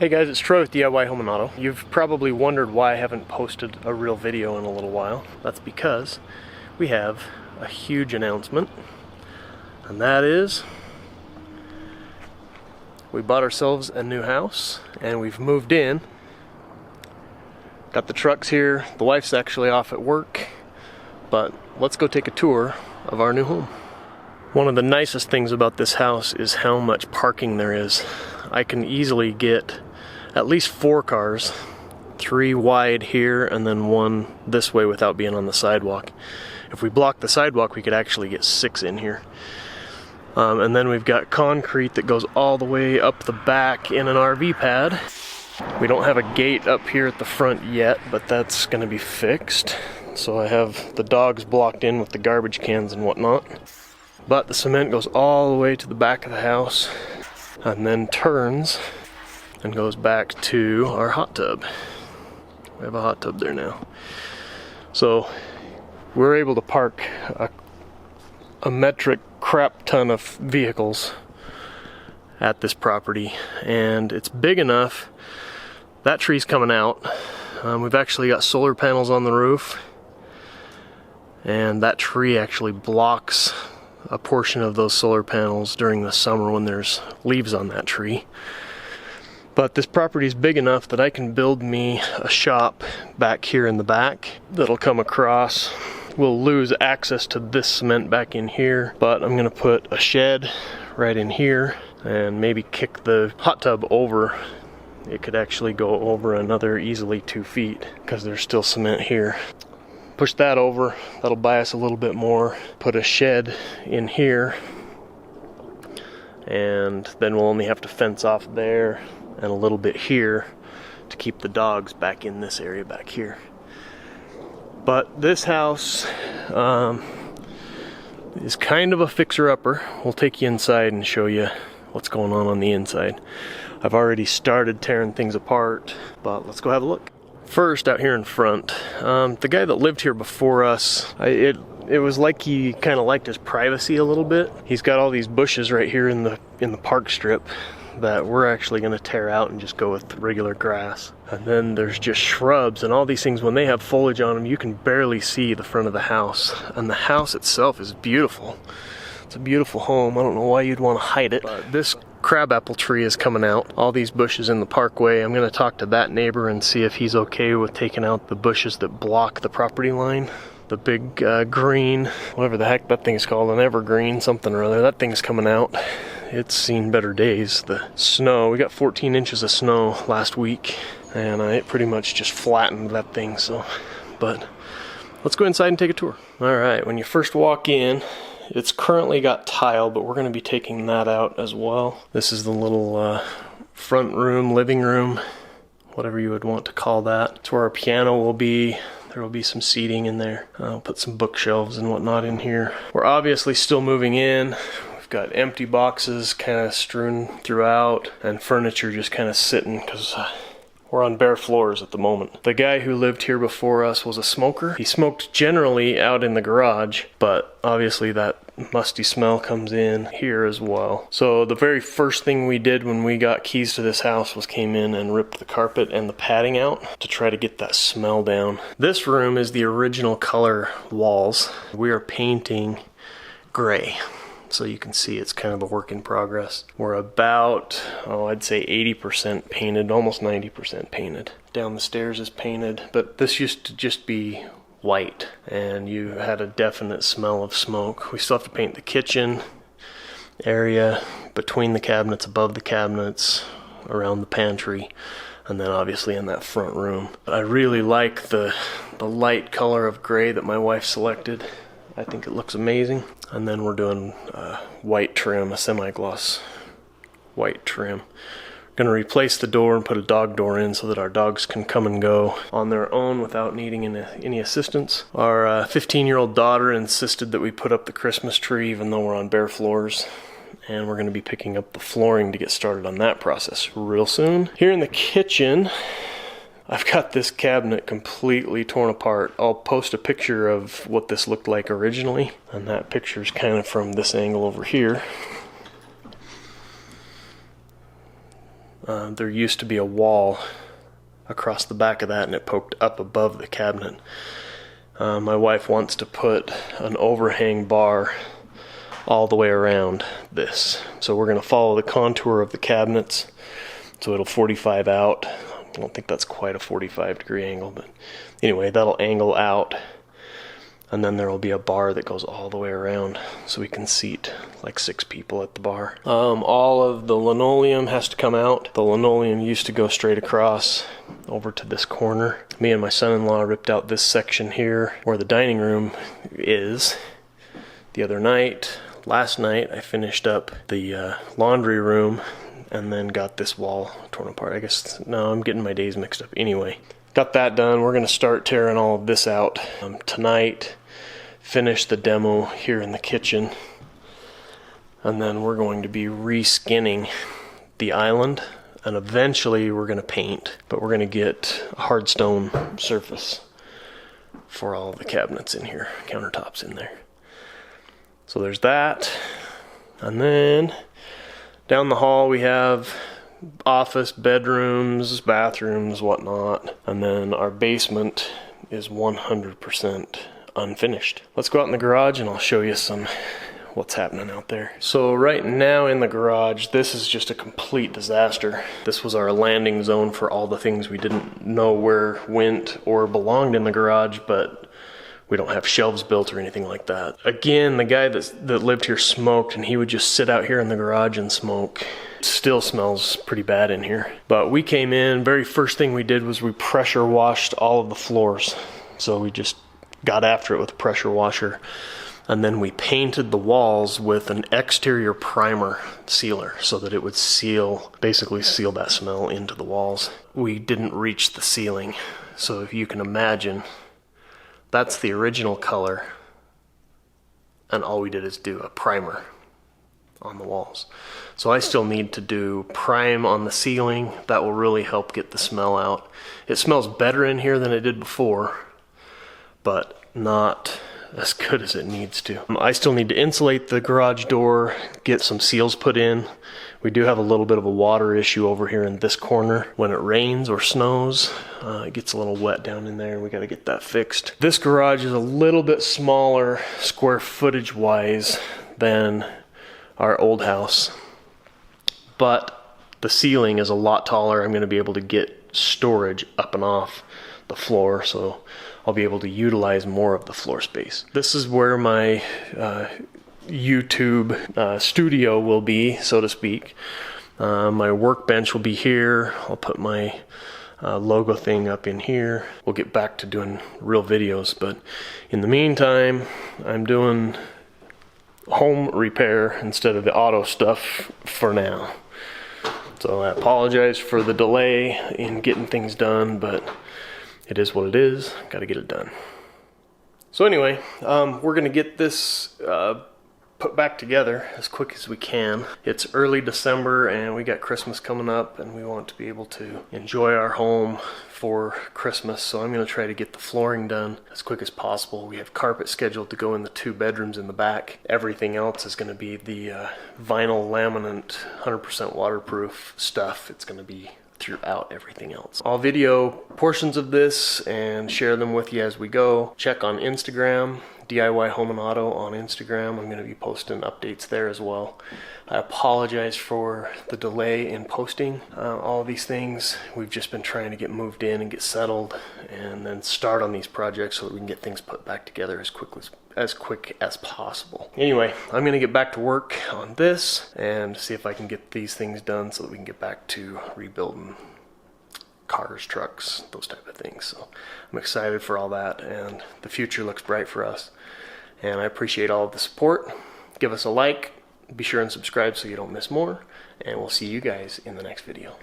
Hey guys, it's Troy with DIY Home and Auto. You've probably wondered why I haven't posted a real video in a little while. That's because we have a huge announcement, and that is we bought ourselves a new house and we've moved in. Got the trucks here. The wife's actually off at work, but let's go take a tour of our new home. One of the nicest things about this house is how much parking there is. I can easily get at least 4 cars, 3 wide here and then 1 this way without being on the sidewalk. If we block the sidewalk, we could actually get 6 in here. And then we've got concrete that goes all the way up the back in an RV pad. We don't have a gate up here at the front yet, but that's going to be fixed. So I have the dogs blocked in with the garbage cans and whatnot. But the cement goes all the way to the back of the house and then turns and goes back to our hot tub. We have a hot tub there now. So we're able to park a metric crap ton of vehicles at this property, and it's big enough. That tree's coming out. We've actually got solar panels on the roof, and that tree actually blocks a portion of those solar panels during the summer when there's leaves on that tree. But this property is big enough that I can build me a shop back here in the back that'll come across. We'll lose access to this cement back in here, but I'm gonna put a shed right in here and maybe kick the hot tub over. It could actually go over another easily 2 feet because there's still cement here. Push that over, that'll buy us a little bit more. Put a shed in here, and then we'll only have to fence off there and a little bit here to keep the dogs back in this area back here. But this house is kind of a fixer-upper. We'll take you inside and show you what's going on the inside. I've already started tearing things apart, but let's go have a look. First, out here in front, the guy that lived here before us, it was like he kind of liked his privacy a little bit. He's got all these bushes right here in the park strip that we're actually going to tear out and just go with regular grass. And then there's just shrubs and all these things. When they have foliage on them, you can barely see the front of the house. And the house itself is beautiful. It's a beautiful home. I don't know why you'd want to hide it. But this crabapple tree is coming out. All these bushes in the parkway. I'm going to talk to that neighbor and see if he's okay with taking out the bushes that block the property line. The big green, whatever the heck that thing's called, an evergreen, something or other, that thing's coming out. It's seen better days. The snow, we got 14 inches of snow last week, and it pretty much just flattened that thing. So, but let's go inside and take a tour. All right, when you first walk in, it's currently got tile, but we're going to be taking that out as well. This is the little front room, living room, whatever you would want to call that. It's where our piano will be. There will be some seating in there. I'll put some bookshelves and whatnot in here. We're obviously still moving in. We've got empty boxes kind of strewn throughout and furniture just kind of sitting because we're on bare floors at the moment. The guy who lived here before us was a smoker. He smoked generally out in the garage, but obviously that musty smell comes in here as well. So the very first thing we did when we got keys to this house was came in and ripped the carpet and the padding out to try to get that smell down. This room is the original color walls. We are painting gray. So you can see it's kind of a work in progress. We're about, I'd say 80% painted, almost 90% painted. Down the stairs is painted, but this used to just be white, and you had a definite smell of smoke. We still have to paint the kitchen area, between the cabinets, above the cabinets, around the pantry, and then obviously in that front room. I really like the light color of gray that my wife selected. I think it looks amazing. And then we're doing white trim, a semi-gloss white trim. Going to replace the door and put a dog door in so that our dogs can come and go on their own without needing any assistance. Our 15-year-old daughter insisted that we put up the Christmas tree even though we're on bare floors. And we're going to be picking up the flooring to get started on that process real soon. Here in the kitchen, I've got this cabinet completely torn apart. I'll post a picture of what this looked like originally, and that picture's kind of from this angle over here. There used to be a wall across the back of that, and it poked up above the cabinet. My wife wants to put an overhang bar all the way around this. So we're going to follow the contour of the cabinets, so it'll 45 out. I don't think that's quite a 45-degree angle, but anyway, that'll angle out, and then there will be a bar that goes all the way around, so we can seat like 6 people at the bar. All of the linoleum has to come out. The linoleum used to go straight across over to this corner. Me and my son-in-law ripped out this section here where the dining room is. The other night, last night, I finished up the laundry room and then got this wall torn apart. I guess, no, I'm getting my days mixed up. Anyway, got that done. We're gonna start tearing all of this out tonight, finish the demo here in the kitchen, and then we're going to be reskinning the island, and eventually we're gonna paint, but we're gonna get a hard stone surface for all of the cabinets in here, countertops in there. So there's that, and then down the hall we have office, bedrooms, bathrooms, whatnot, and then our basement is 100% unfinished. Let's go out in the garage and I'll show you what's happening out there. So right now in the garage, this is just a complete disaster. This was our landing zone for all the things we didn't know where went or belonged in the garage, but we don't have shelves built or anything like that. Again, the guy that lived here smoked, and he would just sit out here in the garage and smoke. It still smells pretty bad in here. But we came in, very first thing we did was we pressure washed all of the floors. So we just got after it with a pressure washer. And then we painted the walls with an exterior primer sealer so that it would basically seal that smell into the walls. We didn't reach the ceiling. So if you can imagine, that's the original color, and all we did is do a primer on the walls. So I still need to do prime on the ceiling. That will really help get the smell out. It smells better in here than it did before, but not as good as it needs to. I still need to insulate the garage door, get some seals put in. We do have a little bit of a water issue over here in this corner. When it rains or snows, it gets a little wet down in there, and we got to get that fixed. This garage is a little bit smaller square footage wise than our old house, but the ceiling is a lot taller. I'm going to be able to get storage up and off the floor, so I'll be able to utilize more of the floor space. This is where my YouTube studio will be, so to speak. My workbench will be here. I'll put my logo thing up in here. We'll get back to doing real videos, but in the meantime, I'm doing home repair instead of the auto stuff for now. So I apologize for the delay in getting things done, but it is what it is. Got to get it done. So anyway, we're gonna get this put back together as quick as we can. It's early December and we got Christmas coming up, and we want to be able to enjoy our home for Christmas, so I'm going to try to get the flooring done as quick as possible. We have carpet scheduled to go in the 2 bedrooms in the back. Everything else is going to be the vinyl laminate 100% waterproof stuff. It's going to be throughout everything else. I'll video portions of this and share them with you as we go. Check on Instagram, DIY Home and Auto on Instagram. I'm going to be posting updates there as well. I apologize for the delay in posting all of these things. We've just been trying to get moved in and get settled and then start on these projects so that we can get things put back together as quick as possible. Anyway, I'm going to get back to work on this and see if I can get these things done so that we can get back to rebuilding cars, trucks, those type of things. So I'm excited for all that, and the future looks bright for us. And I appreciate all of the support. Give us a like, be sure and subscribe so you don't miss more, and we'll see you guys in the next video.